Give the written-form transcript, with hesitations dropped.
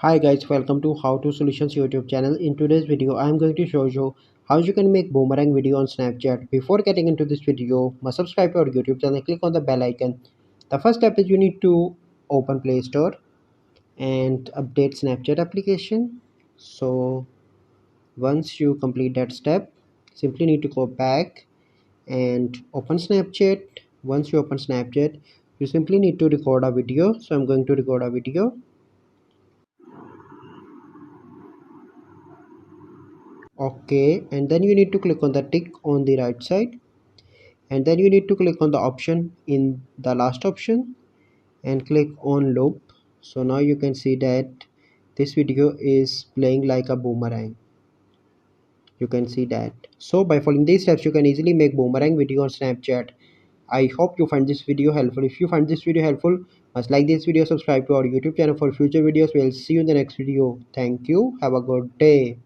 Hi guys, welcome to How to Solutions YouTube channel. In today's video, I am going to show you how you can make boomerang video on Snapchat. Before getting into this video, must subscribe to our YouTube channel, click on the bell icon. The first step is you need to open Play Store and update Snapchat application. So once you complete that step, simply need to go back and open Snapchat. Once you open Snapchat, you simply need to record a video. So I'm going to record a video. Okay, and then you need to click on the tick on the right side, and then you need to click on the option in the last option and click on loop. So now you can see that this video is playing like a boomerang. You can see that. So by following these steps, you can easily make boomerang video on Snapchat. I hope you find this video helpful. If you find this video helpful, must like this video, subscribe to our YouTube channel for future videos. We'll see you in the next video. Thank you. Have a good day.